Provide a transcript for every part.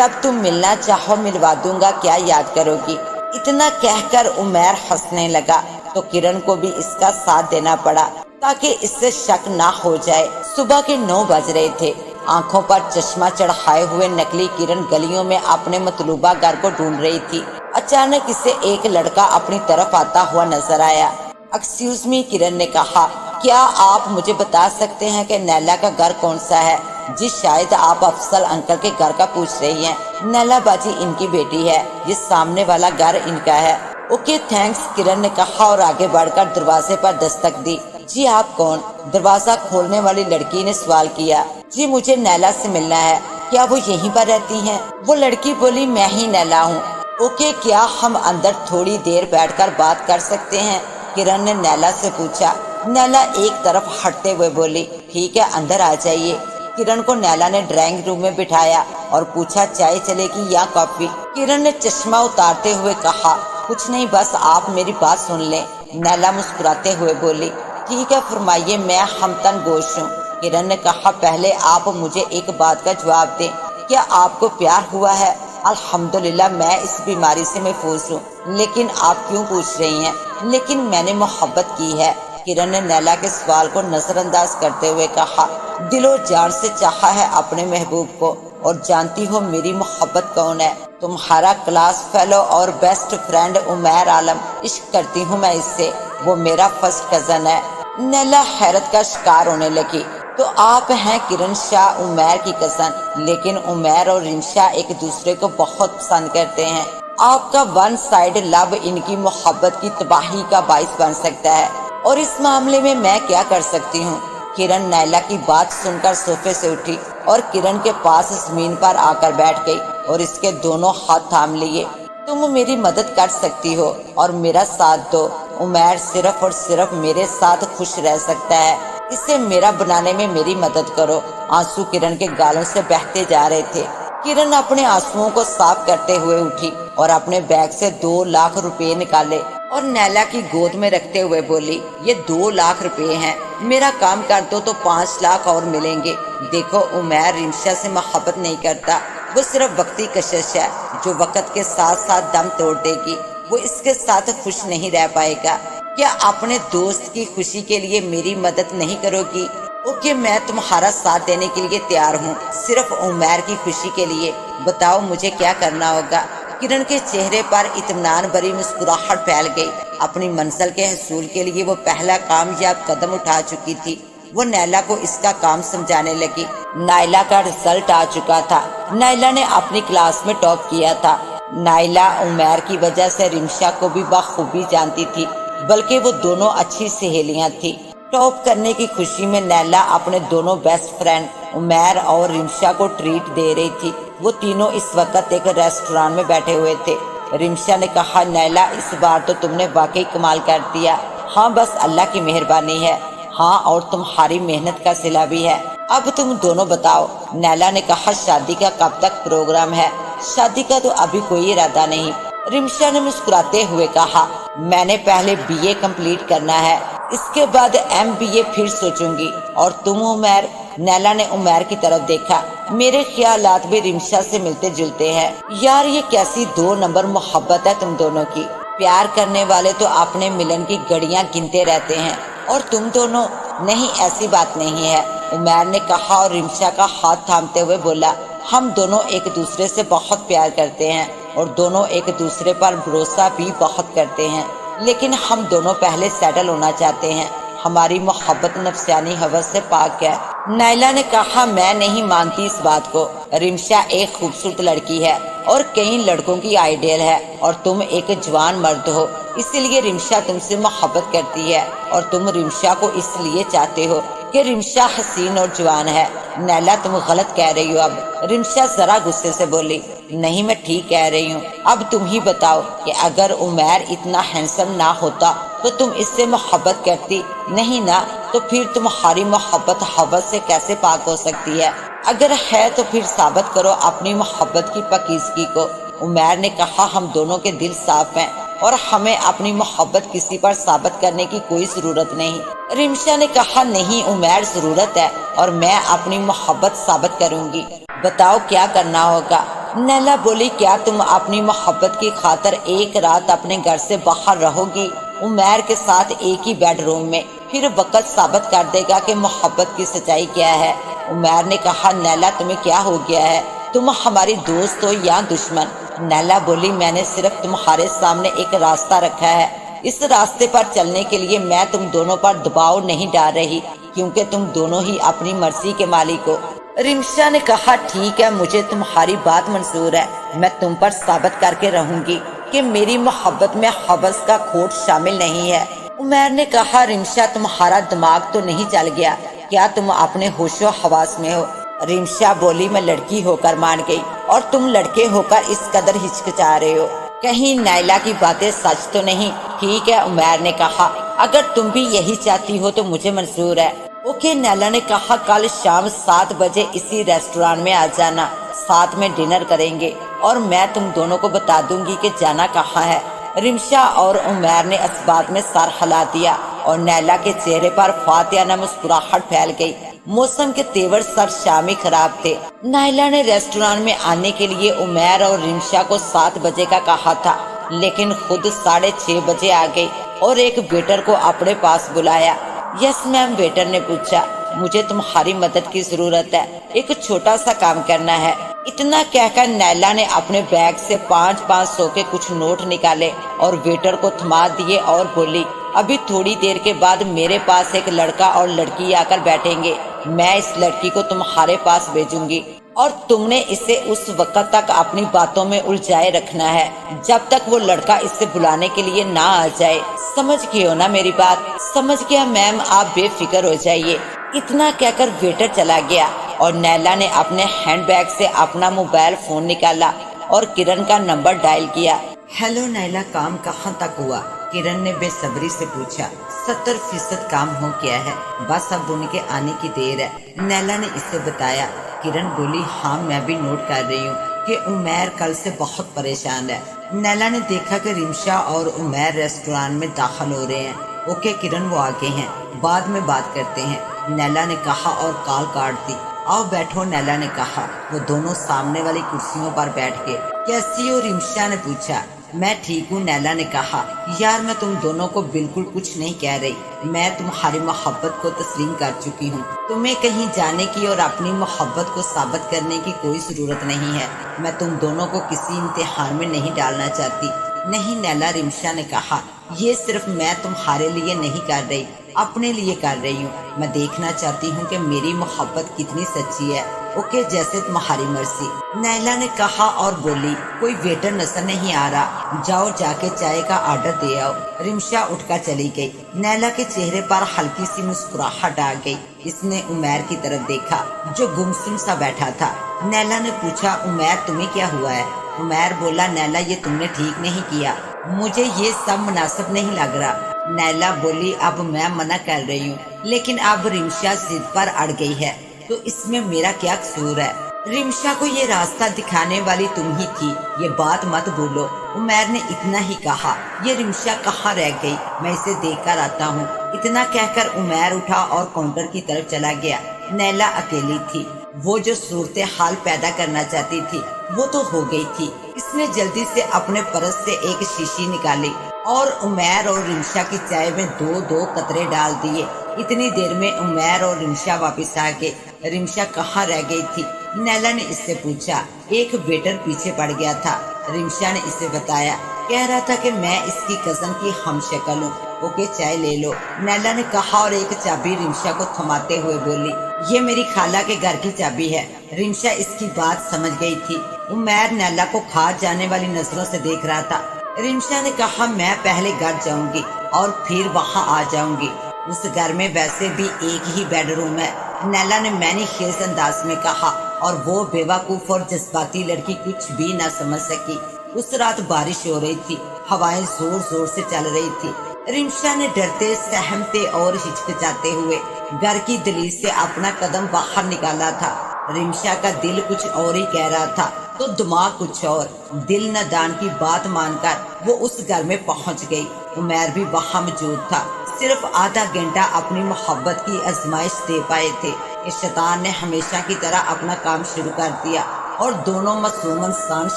جب تم ملنا چاہو ملوا دوں گا، کیا یاد کرو گی؟ اتنا کہہ کر عمیر ہنسنے لگا تو کرن کو بھی اس کا ساتھ دینا پڑا تاکہ اس سے شک نہ ہو جائے۔ صبح کے 9 بج رہے تھے۔ آنکھوں پر چشمہ چڑھائے ہوئے نکلی کرن گلیوں میں اپنے مطلوبہ گھر کو ڈھونڈ رہی تھی۔ اچانک اسے ایک لڑکا اپنی طرف آتا ہوا نظر آیا۔ ایکسکیوز می، کرن نے کہا، کیا آپ مجھے بتا سکتے ہیں کہ نیلا کا گھر کون سا ہے؟ جی شاید آپ افضل انکل کے گھر کا پوچھ رہی ہیں۔ نیلا باجی ان کی بیٹی ہے، یہ سامنے والا گھر ان کا ہے۔ اوکے تھینکس، کرن نے کہا اور آگے بڑھ کر دروازے پر دستک دی۔ جی آپ کون؟ دروازہ کھولنے والی لڑکی نے سوال کیا۔ جی مجھے نیلا سے ملنا ہے، کیا وہ یہیں پر رہتی ہیں؟ وہ لڑکی بولی، میں ہی نیلا ہوں۔ اوکے، کیا ہم اندر تھوڑی دیر بیٹھ کر بات کر سکتے ہیں؟ کرن نے نیلا سے پوچھا۔ نیلا ایک طرف ہٹتے ہوئے بولی، ٹھیک ہے اندر آ جائیے۔ کرن کو نیلا نے ڈرائنگ روم میں بٹھایا اور پوچھا، چائے چلے گی یا کافی؟ کرن نے چشمہ اتارتے ہوئے کہا، کچھ نہیں، بس آپ میری بات سن لیں۔ نیلا مسکراتے ہوئے بولی، ٹھیک ہے فرمائیے، میں ہمتن گوش ہوں۔ کرن نے کہا، پہلے آپ مجھے ایک بات کا جواب دیں، کیا آپ کو پیار ہوا ہے؟ الحمدللہ میں اس بیماری سے محفوظ ہوں، لیکن آپ کیوں پوچھ رہی ہیں؟ لیکن میں نے محبت کی ہے۔ کرن نے نیلا کے سوال کو نظر انداز کرتے ہوئے کہا، دل و جان سے چاہا ہے اپنے محبوب کو، اور جانتی ہو میری محبت کون ہے؟ تمہارا کلاس فیلو اور بیسٹ فرینڈ عمیر عالم۔ عشق کرتی ہوں میں اس سے، وہ میرا فرسٹ کزن ہے۔ نیلا حیرت کا شکار ہونے لگی۔ تو آپ ہیں کرن شاہ، عمیر کی کزن، لیکن عمیر اور رمشا ایک دوسرے کو بہت پسند کرتے ہیں۔ آپ کا ون سائڈ لو ان کی محبت کی تباہی کا باعث بن سکتا ہے، اور اس معاملے میں میں کیا کر سکتی ہوں؟ کرن نیلا کی بات سن کر صوفے سے اٹھی اور کرن کے پاس زمین پر آ کر بیٹھ گئی اور اس کے دونوں ہاتھ تھام لیے۔ تم میری مدد کر سکتی ہو اور میرا ساتھ دو۔ عمیر صرف اور صرف میرے ساتھ خوش رہ سکتا ہے، اسے میرا بنانے میں میری مدد کرو۔ آنسو کرن کے گالوں سے بہتے جا رہے تھے۔ کرن اپنے آنسوؤں کو صاف کرتے ہوئے اٹھی اور اپنے بیگ سے 2 لاکھ روپے نکالے اور نیلا کی گود میں رکھتے ہوئے بولی، یہ 2 لاکھ روپے ہیں، میرا کام کر دو تو 5 لاکھ اور ملیں گے۔ دیکھو عمیر رمشا سے محبت نہیں کرتا، وہ صرف وقتی کشش ہے جو وقت کے ساتھ ساتھ دم توڑ دے گی۔ وہ اس کے ساتھ خوش نہیں رہ پائے گا۔ کیا اپنے دوست کی خوشی کے لیے میری مدد نہیں کرو گی؟ اوکے، میں تمہارا ساتھ دینے کے لیے تیار ہوں، صرف عمیر کی خوشی کے لیے۔ بتاؤ مجھے کیا کرنا ہوگا؟ کرن کے چہرے پر اطمینان بھری مسکراہٹ پھیل گئی۔ اپنی منزل کے حصول کے لیے وہ پہلا کامیاب قدم اٹھا چکی تھی۔ وہ نیلا کو اس کا کام سمجھانے لگی۔ نائلہ کا رزلٹ آ چکا تھا۔ نائلہ نے اپنی کلاس میں ٹاپ کیا تھا۔ نائلہ عمیر کی وجہ سے رمشا کو بھی بخوبی جانتی تھی، بلکہ وہ دونوں اچھی سہیلیاں تھیں۔ ٹاپ کرنے کی خوشی میں نیلا اپنے دونوں بیسٹ فرینڈ عمیر اور رمشا کو ٹریٹ دے رہی تھی۔ وہ تینوں اس وقت ایک ریسٹوران میں بیٹھے ہوئے تھے۔ رمشا نے کہا، نیلا اس بار تو تم نے واقعی کمال کر دیا۔ ہاں بس اللہ کی مہربانی ہے۔ ہاں، اور تمہاری محنت کا صلہ بھی ہے۔ اب تم دونوں بتاؤ۔ نیلا نے کہا، شادی کا کب تک پروگرام ہے؟ شادی کا تو ابھی کوئی ارادہ نہیں۔ رمشا نے مسکراتے ہوئے کہا، میں نے پہلے BA کمپلیٹ کرنا ہے، اس کے بعد MBA پھر سوچوں گی۔ اور تم عمیر؟ نیلا نے عمیر کی طرف دیکھا۔ میرے خیالات بھی رمشا سے ملتے جلتے ہیں۔ یار یہ کیسی 2 نمبر محبت ہے تم دونوں کی۔ پیار کرنے والے تو اپنے ملن کی گھڑیاں گنتے رہتے ہیں، اور تم دونوں؟ نہیں، ایسی بات نہیں ہے، عمیر نے کہا اور رمشا کا ہاتھ تھامتے ہوئے بولا، ہم دونوں ایک دوسرے سے بہت پیار کرتے ہیں اور دونوں ایک دوسرے پر بھروسہ بھی بہت کرتے ہیں، لیکن ہم دونوں پہلے سیٹل ہونا چاہتے ہیں۔ ہماری محبت نفسانی ہوس سے پاک ہے۔ نائلہ نے کہا، میں نہیں مانتی اس بات کو۔ رمشا ایک خوبصورت لڑکی ہے اور کئی لڑکوں کی آئیڈیل ہے، اور تم ایک جوان مرد ہو، اسی لیے رمشا تم سے محبت کرتی ہے، اور تم رمشا کو اس لیے چاہتے ہو کہ رمشا حسین اور جوان ہے۔ نیلا تم غلط کہہ رہی ہو اب۔ رمشا ذرا غصے سے بولی، نہیں میں ٹھیک کہہ رہی ہوں۔ اب تم ہی بتاؤ کہ اگر عمیر اتنا ہینسم نہ ہوتا تو تم اس سے محبت کرتی؟ نہیں نا، تو پھر تمہاری محبت ہوس سے کیسے پاک ہو سکتی ہے؟ اگر ہے تو پھر ثابت کرو اپنی محبت کی پاکیزگی کو۔ عمیر نے کہا، ہم دونوں کے دل صاف ہیں اور ہمیں اپنی محبت کسی پر ثابت کرنے کی کوئی ضرورت نہیں۔ رمشا نے کہا، نہیں عمیر، ضرورت ہے، اور میں اپنی محبت ثابت کروں گی۔ بتاؤ کیا کرنا ہوگا؟ نیلا بولی کیا تم اپنی محبت کی خاطر ایک رات اپنے گھر سے باہر رہو گی عمیر کے ساتھ ایک ہی بیڈ روم میں؟ پھر وقت ثابت کر دے گا کہ محبت کی سچائی کیا ہے۔ عمیر نے کہا نیلا تمہیں کیا ہو گیا ہے؟ تم ہماری دوست ہو یا دشمن؟ نیلا بولی میں نے صرف تمہارے سامنے ایک راستہ رکھا ہے، اس راستے پر چلنے کے لیے میں تم دونوں پر دباؤ نہیں ڈال رہی کیونکہ تم دونوں ہی اپنی مرضی کے مالک ہو۔ رمشا نے کہا ٹھیک ہے مجھے تمہاری بات منظور ہے، میں تم پر ثابت کر کے رہوں گی کہ میری محبت میں حوث کا کھوٹ شامل نہیں ہے۔ عمیر نے کہا رمشا تمہارا دماغ تو نہیں چل گیا؟ کیا تم اپنے ہوش و حواس میں ہو؟ رمشا بولی میں لڑکی ہو کر مان گئی اور تم لڑکے ہو کر اس قدر ہچکچا رہے ہو، کہیں نیلا کی باتیں سچ تو نہیں؟ ٹھیک ہے عمیر نے کہا اگر تم بھی یہی چاہتی ہو تو مجھے منظور ہے۔ اوکے نیلا نے کہا کل شام 7 بجے اسی ریسٹوران میں آ جانا، ساتھ میں ڈنر کریں گے اور میں تم دونوں کو بتا دوں گی کہ جانا کہاں ہے۔ رمشا اور عمیر نے اس بات میں سر ہلا دیا اور نیلا کے چہرے پر فاتحانہ مسکراہٹ پھیل گئی۔ موسم کے تیور سر شامی خراب تھے۔ نیلا نے ریسٹوران میں آنے کے لیے عمیر اور رمشا کو 7 بجے کا کہا تھا لیکن خود 6:30 بجے آ گئی اور ایک ویٹر کو اپنے پاس بلایا۔ یس میم، ویٹر نے پوچھا، مجھے تمہاری مدد کی ضرورت ہے، ایک چھوٹا سا کام کرنا ہے۔ اتنا کہہ کر نیلا نے اپنے بیگ سے 500 کے کچھ نوٹ نکالے اور ویٹر کو تھما دیے اور بولی ابھی تھوڑی دیر کے بعد میرے پاس ایک لڑکا اور لڑکی آ کر بیٹھیں گے، میں اس لڑکی کو تمہارے پاس بھیجوں گی اور تم نے اسے اس وقت تک اپنی باتوں میں الجھائے رکھنا ہے جب تک وہ لڑکا اسے بلانے کے لیے نہ آ جائے۔ سمجھ گئے ہو نا میری بات؟ سمجھ گیا میم، آپ بے فکر ہو جائیے۔ اتنا کہہ کر ویٹر چلا گیا اور نیلا نے اپنے ہینڈ بیگ سے اپنا موبائل فون نکالا اور کرن کا نمبر ڈائل کیا۔ ہیلو نیلا، کام کہاں تک ہوا؟ کرن نے بے صبری سے پوچھا۔ 70% کام ہو گیا ہے، بس اب ان کے آنے کی دیر ہے، نیلا نے اسے بتایا۔ کرن بولی ہاں میں بھی نوٹ کر رہی ہوں کہ عمیر کل سے بہت پریشان ہے۔ نیلا نے دیکھا کہ رمشا اور عمیر ریسٹوران میں داخل ہو رہے ہیں۔ اوکے کرن، وہ آگے ہیں، بعد میں بات کرتے ہیں، نیلا نے کہا اور کال کاٹ دی۔ آؤ بیٹھو، نیلا نے کہا۔ وہ دونوں سامنے والی کرسیوں پر بیٹھ گئے۔ کیسی ہو؟ رمشا نے پوچھا۔ میں ٹھیک ہوں، نیلا نے کہا۔ یار میں تم دونوں کو بالکل کچھ نہیں کہہ رہی، میں تمہاری محبت کو تسلیم کر چکی ہوں، تمہیں کہیں جانے کی اور اپنی محبت کو ثابت کرنے کی کوئی ضرورت نہیں ہے، میں تم دونوں کو کسی امتحان میں نہیں ڈالنا چاہتی۔ نہیں نیلا، رمشا نے کہا، یہ صرف میں تمہارے لیے نہیں کر رہی، اپنے لیے کر رہی ہوں، میں دیکھنا چاہتی ہوں کہ میری محبت کتنی سچی ہے۔ اوکے، جیسے تمہاری مرضی، نیلا نے کہا اور بولی کوئی ویٹر نظر نہیں آ رہا، جاؤ جا کے چائے کا آرڈر دے آؤ۔ رمشا اٹھ کر چلی گئی۔ نیلا کے چہرے پر ہلکی سی مسکراہٹ آ گئی۔ اس نے عمیر کی طرف دیکھا جو گمسم سا بیٹھا تھا۔ نیلا نے پوچھا عمیر تمہیں کیا ہوا ہے؟ عمیر بولا نیلا یہ تم نے ٹھیک نہیں کیا، مجھے یہ سب مناسب نہیں لگ رہا۔ نیلا بولی اب میں منع کر رہی ہوں لیکن اب رمشا ضد پر اڑ گئی ہے تو اس میں میرا کیا قصور ہے؟ رمشا کو یہ راستہ دکھانے والی تم ہی تھی، یہ بات مت بھولو۔ عمیر نے اتنا ہی کہا۔ یہ رمشا کہاں رہ گئی؟ میں اسے دیکھ کر آتا ہوں۔ اتنا کہہ کر عمیر اٹھا اور کاؤنٹر کی طرف چلا گیا۔ نیلا اکیلی تھی، وہ جو صورتحال پیدا کرنا چاہتی تھی وہ تو ہو گئی تھی۔ اس نے جلدی سے اپنے پرس سے ایک شیشی نکالی اور عمیر اور رمشا کی چائے میں 2 قطرے ڈال دیے۔ اتنی دیر میں عمیر اور رمشا واپس آ گئے۔ رمشا کہاں رہ گئی تھی؟ نیلا نے اس سے پوچھا۔ ایک ویٹر پیچھے پڑ گیا تھا، رمشا نے اسے بتایا، کہہ رہا تھا کہ میں اس کی کزن کی ہم شکل ہوں۔ اوکے چائے لے لو، نیلا نے کہا اور ایک چابی رمشا کو تھماتے ہوئے بولی، یہ میری خالہ کے گھر کی چابی ہے۔ رمشا اس کی بات سمجھ گئی تھی۔ عمیر نیلا کو کھا جانے والی نظروں سے دیکھ رہا تھا۔ رمشا نے کہا میں پہلے گھر جاؤں گی اور پھر وہاں آ جاؤں گی، اس گھر میں ویسے بھی ایک ہی بیڈ روم ہے، نیلا نے معنی خیز انداز میں کہا، اور وہ بیوقوف اور جذباتی لڑکی کچھ بھی نہ سمجھ سکی۔ اس رات بارش ہو رہی تھی، ہوائیں زور زور سے چل رہی تھی۔ رمشا نے ڈرتے سہمتے اور ہچکچاتے ہوئے گھر کی دہلیز سے اپنا قدم باہر نکالا تھا۔ رمشا کا دل کچھ اور ہی کہہ رہا تھا تو دماغ کچھ اور۔ دل نادان کی بات مان کر وہ اس گھر میں پہنچ گئی۔ عمیر بھی وہاں موجود تھا۔ صرف آدھا گھنٹہ اپنی محبت کی آزمائش دے پائے تھے کہ شیطان نے ہمیشہ کی طرح اپنا کام شروع کر دیا اور دونوں معصوم انسان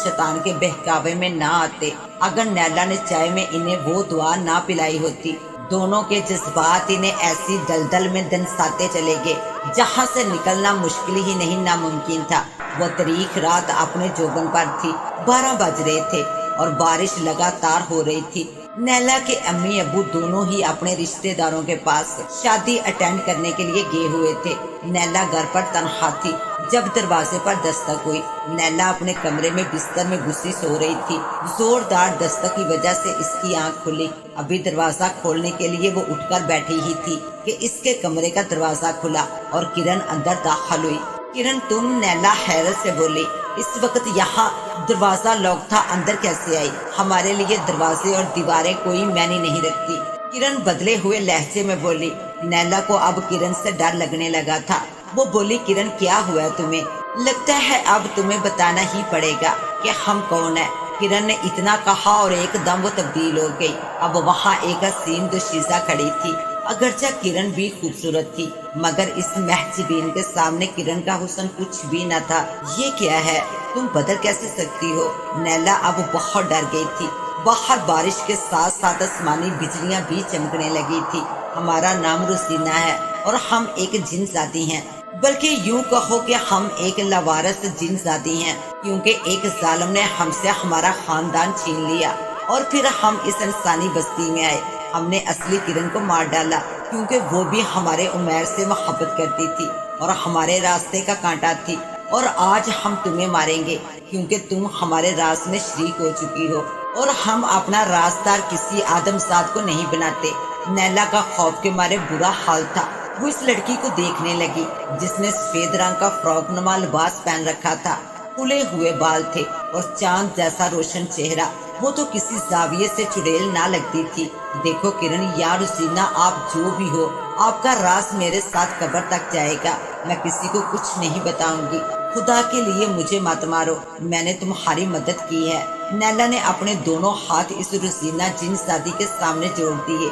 شیطان کے بہکاوے میں نہ آتے اگر نیلا نے چائے میں انہیں وہ دعا نہ پلائی ہوتی۔ دونوں کے جذبات انہیں ایسی دلدل میں دنساتے چلے گئے جہاں سے نکلنا مشکل ہی نہیں ناممکن تھا۔ وہ تاریک رات اپنے جوبن پر تھی، 12 بج رہے تھے اور بارش لگاتار ہو رہی تھی۔ نیلا کے امی ابو دونوں ہی اپنے رشتہ داروں کے پاس شادی اٹینڈ کرنے کے لیے گئے ہوئے تھے۔ نیلا گھر پر تنہا تھی جب دروازے پر دستک ہوئی۔ نیلا اپنے کمرے میں بستر میں گھسی سو رہی تھی۔ زوردار دستک کی وجہ سے اس کی آنکھ کھلی۔ ابھی دروازہ کھولنے کے لیے وہ اٹھ کر بیٹھی ہی تھی کہ اس کے کمرے کا دروازہ کھلا اور کرن اندر داخل ہوئی۔ کرن تم؟ نیلا حیرت سے بولی۔ اس وقت یہاں دروازہ لاک تھا، اندر کیسے آئی؟ ہمارے لیے دروازے اور دیواریں کوئی معنی نہیں رکھتی، کرن بدلے ہوئے لہجے میں بولی۔ نیلا کو اب کرن سے ڈر لگنے لگا تھا۔ وہ بولی، کرن کیا ہوا تمہیں؟ لگتا ہے اب تمہیں بتانا ہی پڑے گا کہ ہم کون ہیں۔ کرن نے اتنا کہا اور ایک دم وہ تبدیل ہو گئی۔ اب وہاں ایک حسین دوشیزہ کھڑی تھی۔ اگرچہ کرن بھی خوبصورت تھی مگر اس محجبین کے سامنے کرن کا حسن کچھ بھی نہ تھا۔ یہ کیا ہے؟ تم بدل کیسے سکتی ہو؟ نیلا اب بہت ڈر گئی تھی۔ باہر بارش کے ساتھ ساتھ آسمانی بجلیاں بھی چمکنے لگی تھی۔ ہمارا نام روسینا ہے اور ہم ایک جن زادی ہیں، بلکہ یوں کہو کہ ہم ایک لاوارث جن زادی ہیں، کیونکہ ایک ظالم نے ہم سے ہمارا خاندان چھین لیا اور پھر ہم اس انسانی بستی میں آئے۔ ہم نے اصلی کرن کو مار ڈالا کیونکہ وہ بھی ہمارے عمیر سے محبت کرتی تھی اور ہمارے راستے کا کانٹا تھی، اور آج ہم تمہیں ماریں گے کیونکہ تم ہمارے راز میں شریک ہو چکی ہو، اور ہم اپنا رازدار کسی آدمزاد کو نہیں بناتے۔ نیلا کا خوف کے مارے برا حال تھا۔ وہ اس لڑکی کو دیکھنے لگی جس نے سفید رنگ کا فراک نما لباس پہن رکھا تھا، کھلے ہوئے بال تھے اور چاند جیسا روشن چہرہ۔ وہ تو کسی زاویے سے چڑیل نہ لگتی تھی۔ دیکھو کرن یا روسینا، آپ جو بھی ہو، آپ کا راز میرے ساتھ قبر تک جائے گا۔ میں کسی کو کچھ نہیں بتاؤں گی۔ خدا کے لیے مجھے مت مارو، میں نے تمہاری مدد کی ہے۔ نیلا نے اپنے دونوں ہاتھ اس روسینا جن زادی کے سامنے جوڑ دیے۔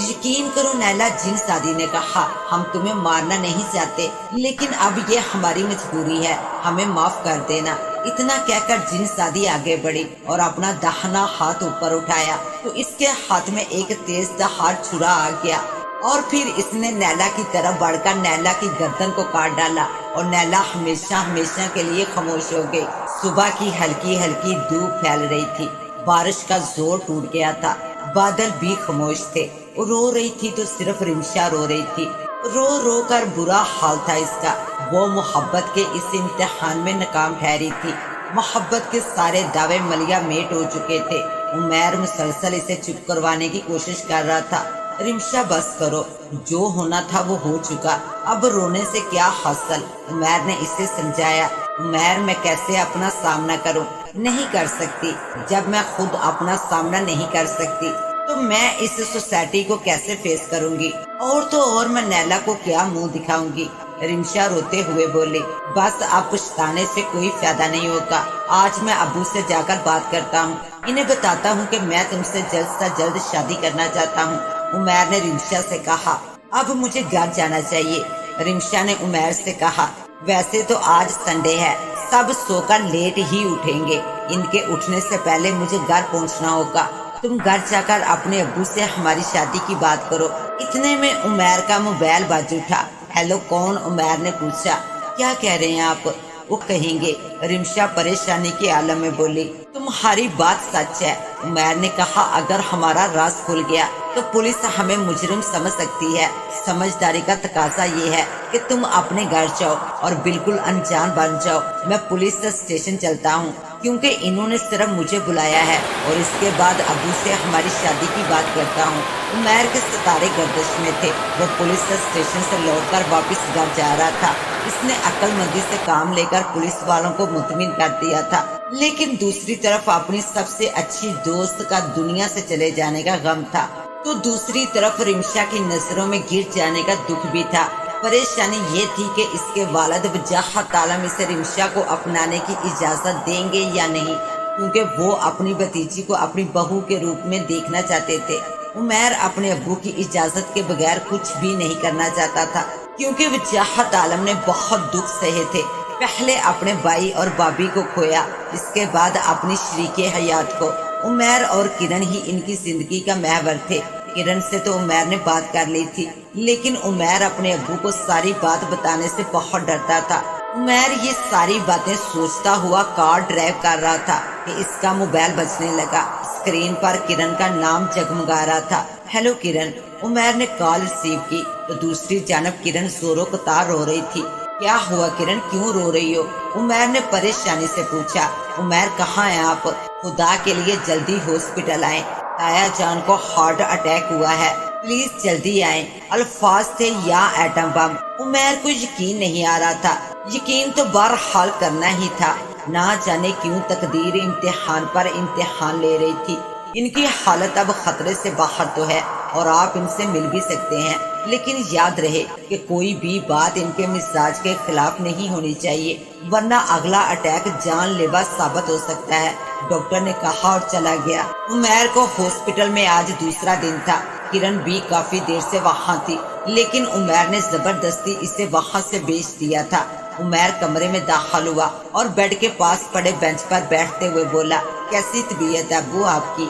یقین کرو نیلا، جن زادی نے کہا، ہم تمہیں مارنا نہیں چاہتے لیکن اب یہ ہماری مجبوری ہے، ہمیں معاف کر دینا۔ اتنا کہہ کر جن زادی آگے بڑھی اور اپنا داہنا ہاتھ اوپر اٹھایا تو اس کے ہاتھ میں ایک تیز دھار چھرا آ گیا اور پھر اس نے نیلا کی طرف بڑھ کر نیلا کی گردن کو کاٹ ڈالا اور نیلا ہمیشہ ہمیشہ کے لیے خاموش ہو گئی۔ صبح کی ہلکی ہلکی دھوپ پھیل رہی تھی، بارش کا زور ٹوٹ گیا تھا، بادل بھی خاموش تھے۔ رو رہی تھی تو صرف رمشا رو رہی تھی، رو رو کر برا حال تھا اس کا۔ وہ محبت کے اس امتحان میں ناکام ٹھہری تھی۔ محبت کے سارے دعوے ملیا میٹ ہو چکے تھے۔ عمیر مسلسل اسے چپ کروانے کی کوشش کر رہا تھا۔ رمشا بس کرو، جو ہونا تھا وہ ہو چکا، اب رونے سے کیا حاصل؟ عمیر نے اسے سمجھایا۔ عمیر، میں کیسے اپنا سامنا کروں؟ نہیں کر سکتی۔ جب میں خود اپنا سامنا نہیں کر سکتی تو میں اس سوسائٹی کو کیسے فیس کروں گی؟ اور تو اور میں نیلا کو کیا منہ دکھاؤں گی؟ رمشا روتے ہوئے بولی۔ بس اب پچھتانے سے کوئی فائدہ نہیں ہوگا۔ آج میں ابو سے جا کر بات کرتا ہوں، انہیں بتاتا ہوں کہ میں تم سے جلد جلد شادی کرنا چاہتا ہوں۔ عمیر نے رمشا سے کہا۔ اب مجھے گھر جانا چاہیے، رمشا نے عمیر سے کہا۔ ویسے تو آج سنڈے ہے، سب سو کر لیٹ ہی اٹھیں گے، ان کے اٹھنے سے پہلے مجھے گھر پہنچنا ہوگا۔ تم گھر جا کر اپنے ابو سے ہماری شادی کی بات کرو۔ اتنے میں عمیر کا موبائل بج اٹھا۔ ہیلو، کون؟ عمیر نے پوچھا۔ کیا کہہ رہے ہیں آپ؟ وہ کہیں گے، رمشا پریشانی کے عالم میں بولی۔ تمہاری بات سچ ہے، عمیر نے کہا۔ اگر ہمارا راز کھل گیا تو پولیس ہمیں مجرم سمجھ سکتی ہے۔ سمجھداری کا تقاضا یہ ہے کہ تم اپنے گھر جاؤ اور بالکل انجان بن جاؤ۔ میں پولیس اسٹیشن چلتا ہوں کیونکہ انہوں نے صرف مجھے بلایا ہے اور اس کے بعد ابو سے ہماری شادی کی بات کرتا ہوں۔ عمیر کے ستارے گردش میں تھے۔ وہ پولیس اسٹیشن سے لوٹ کر واپس گھر جا رہا تھا۔ اس نے عقل مندی سے کام لے کر پولیس والوں کو مطمئن کر دیا تھا، لیکن دوسری طرف اپنی سب سے اچھی دوست کا دنیا سے چلے جانے کا غم تھا، تو دوسری طرف رمشا کی نظروں میں گر جانے کا دکھ بھی تھا۔ پریشانی یہ تھی کہ اس کے والد بجاہت عالم اسے رمشا کو اپنانے کی اجازت دیں گے یا نہیں، کیونکہ وہ اپنی بھتیجی کو اپنی بہو کے روپ میں دیکھنا چاہتے تھے۔ عمیر اپنے ابو کی اجازت کے بغیر کچھ بھی نہیں کرنا چاہتا تھا، کیونکہ وجاہت عالم نے بہت دکھ سہے تھے۔ پہلے اپنے بھائی اور بابی کو کھویا، اس کے بعد اپنی شریک حیات کو۔ عمیر اور کرن ہی ان کی زندگی کا محور تھے۔ کرن سے تو عمیر نے بات کر لی تھی، لیکن عمیر اپنے ابو کو ساری بات بتانے سے بہت ڈرتا تھا۔ عمیر یہ ساری باتیں سوچتا ہوا کار ڈرائیو کر رہا تھا کہ اس کا موبائل بجنے لگا۔ اسکرین پر کرن کا نام جگمگا رہا تھا۔ ہیلو کرن۔ عمیر نے کال ریسیو کی تو دوسری جانب کرن زوروں قطار رو رہی تھی۔ کیا ہوا کرن، کیوں رو رہی ہو؟ عمیر نے پریشانی سے پوچھا۔ عمیر کہاں ہیں آپ؟ خدا کے لیے جلدی ہاسپٹل آئیں، تایا جان کو ہارٹ اٹیک ہوا ہے، پلیز جلدی آئیں۔ الفاظ تھے یا ایٹم بم۔ عمیر کو یقین نہیں آ رہا تھا۔ یقین تو بہرحال کرنا ہی تھا، نہ جانے کیوں تقدیر امتحان پر امتحان لے رہی تھی۔ ان کی حالت اب خطرے سے باہر تو ہے اور آپ ان سے مل بھی سکتے ہیں، لیکن یاد رہے کہ کوئی بھی بات ان کے مزاج کے خلاف نہیں ہونی چاہیے، ورنہ اگلا اٹیک جان لیوا ثابت ہو سکتا ہے، ڈاکٹر نے کہا اور چلا گیا۔ عمیر کو ہاسپٹل میں آج دوسرا دن تھا۔ کرن بھی کافی دیر سے وہاں تھی، لیکن عمیر نے زبردستی اسے وہاں سے بھیج دیا تھا۔ عمیر کمرے میں داخل ہوا اور بیڈ کے پاس پڑے بینچ پر بیٹھتے ہوئے بولا، کیسی طبیعت ہے ابو آپ کی؟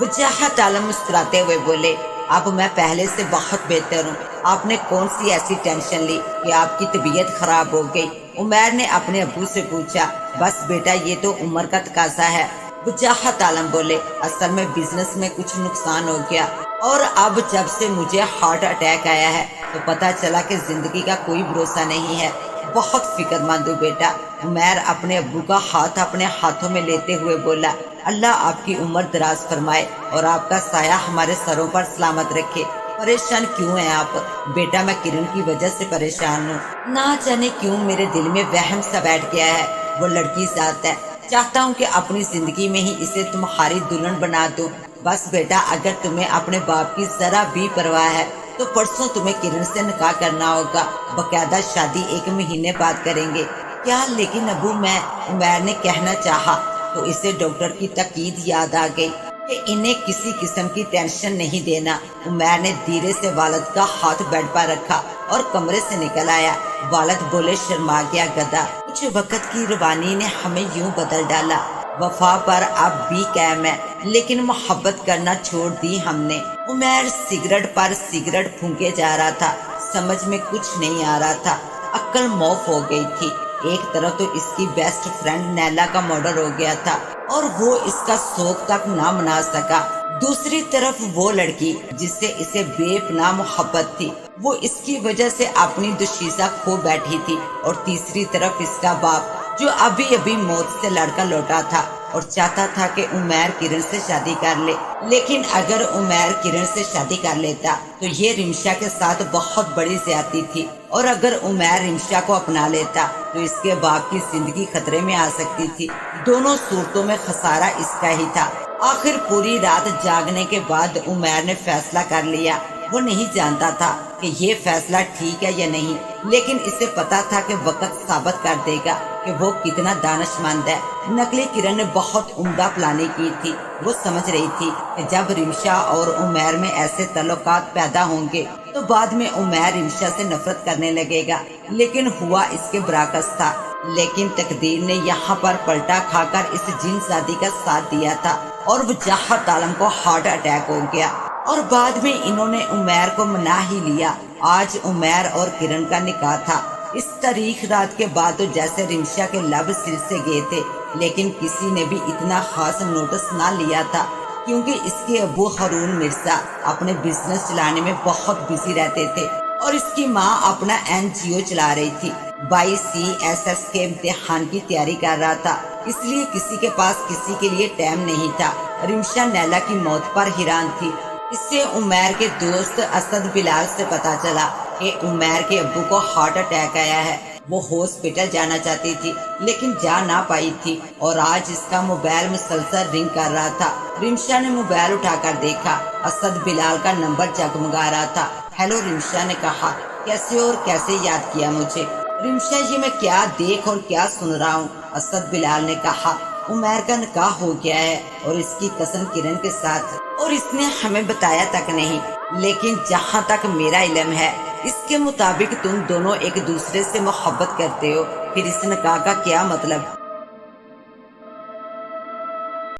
وجاہت عالم مسکراتے ہوئے بولے، اب میں پہلے سے بہت بہتر ہوں۔ آپ نے کون سی ایسی ٹینشن لی کہ آپ کی طبیعت خراب ہو گئی؟ عمیر نے اپنے ابو سے پوچھا۔ بس بیٹا یہ تو عمر کا تقاضا ہے، وجاہت عالم بولے، اصل میں بزنس میں کچھ نقصان ہو گیا اور اب جب سے مجھے ہارٹ اٹیک آیا ہے تو پتا چلا کہ زندگی کا کوئی بھروسہ نہیں ہے، بہت فکر مند ہوں بیٹا۔ عمیر اپنے ابو کا ہاتھ اپنے ہاتھوں میں لیتے ہوئے بولا، اللہ آپ کی عمر دراز فرمائے اور آپ کا سایہ ہمارے سروں پر سلامت رکھے۔ پریشان کیوں ہیں آپ؟ بیٹا میں کرن کی وجہ سے پریشان ہوں، نہ جانے کیوں میرے دل میں وہم سا بیٹھ گیا ہے، وہ لڑکی ذات ہے، چاہتا ہوں کہ اپنی زندگی میں ہی اسے تمہاری دلہن بنا دوں۔ بس بیٹا اگر تمہیں اپنے باپ کی ذرا بھی پرواہ ہے تو پرسوں تمہیں کرن سے نکاح کرنا ہوگا، باقاعدہ شادی 1 مہینے بعد کریں گے۔ کیا لیکن ابو میں، عمیر نے کہنا چاہا تو اسے ڈاکٹر کی تاکید یاد آ گئی کہ انہیں کسی قسم کی ٹینشن نہیں دینا۔ عمیر نے دھیرے سے والد کا ہاتھ بیڈ پر رکھا اور کمرے سے نکل آیا۔ والد بولے، شرما گیا گدھا، کچھ وقت کی روانی نے ہمیں یوں بدل ڈالا۔ وفا پر اب بھی قائم ہے لیکن محبت کرنا چھوڑ دی ہم نے۔ عمیر سگریٹ پر سگریٹ پھونکے جا رہا تھا، سمجھ میں کچھ نہیں آ رہا تھا، عقل موف ہو گئی تھی۔ ایک طرف تو اس کی بیسٹ فرینڈ نیلا کا مرڈر ہو گیا تھا اور وہ اس کا شوق تک نہ منا سکا، دوسری طرف وہ لڑکی جس سے اسے بے پناہ محبت تھی، وہ اس کی وجہ سے اپنی دوشیزہ کھو بیٹھی تھی، اور تیسری طرف اس کا باپ جو ابھی موت سے لڑکا لوٹا تھا اور چاہتا تھا کہ عمیر کرن سے شادی کر لے۔ لیکن اگر عمیر کرن سے شادی کر لیتا تو یہ رمشا کے ساتھ بہت بڑی زیادتی تھی، اور اگر عمیر رمشا کو اپنا لیتا تو اس کے باپ کی زندگی خطرے میں آ سکتی تھی۔ دونوں صورتوں میں خسارہ اس کا ہی تھا۔ آخر پوری رات جاگنے کے بعد عمیر نے فیصلہ کر لیا۔ وہ نہیں جانتا تھا کہ یہ فیصلہ ٹھیک ہے یا نہیں، لیکن اسے پتا تھا کہ وقت ثابت کر دے گا کہ وہ کتنا دانش مند ہے۔ نقلی کرن نے بہت عمدہ پلاننگ کی تھی۔ وہ سمجھ رہی تھی کہ جب رمشا اور عمیر میں ایسے تعلقات پیدا ہوں گے تو بعد میں عمیر رمشا سے نفرت کرنے لگے گا، لیکن ہوا اس کے برعکس تھا۔ لیکن تقدیر نے یہاں پر پلٹا کھا کر اس جن زادی کا ساتھ دیا تھا اور وجاہت عالم کو ہارٹ اٹیک ہو گیا، اور بعد میں انہوں نے عمیر کو منا ہی لیا۔ آج عمیر اور کرن کا نکاح تھا۔ اس تاریخ رات کے بعد تو جیسے رمشا کے لب سر سے گئے تھے، لیکن کسی نے بھی اتنا خاص نوٹس نہ لیا تھا کیونکہ اس کے ابو ہارون مرزا اپنے بزنس چلانے میں بہت بزی رہتے تھے اور اس کی ماں اپنا NGO چلا رہی تھی۔ بھائی CSS کے امتحان کی تیاری کر رہا تھا، اس لیے کسی کے پاس کسی کے لیے ٹائم نہیں تھا۔ رمشا نیلا کی موت پر حیران تھی۔ اس سے عمیر کے دوست اسد بلال سے پتا چلا کہ عمیر کے ابو کو ہارٹ اٹیک آیا ہے۔ وہ ہاسپٹل جانا چاہتی تھی لیکن جا نہ پائی تھی، اور آج اس کا موبائل مسلسل رنگ کر رہا تھا۔ رمشا نے موبائل اٹھا کر دیکھا، اسد بلال کا نمبر جگمگا رہا تھا۔ ہیلو رمشا نے کہا، کیسے اور کیسے یاد کیا مجھے؟ رمشا یہ میں کیا دیکھ اور کیا سن رہا ہوں؟ اسد بلال نے کہا، عمیر کا نکاح ہو گیا ہے اور اس کی قسم کرن کے ساتھ، اور اس نے ہمیں بتایا تک نہیں، لیکن جہاں تک میرا علم ہے اس کے مطابق تم دونوں ایک دوسرے سے محبت کرتے ہو، پھر اس نکاح کا کیا مطلب؟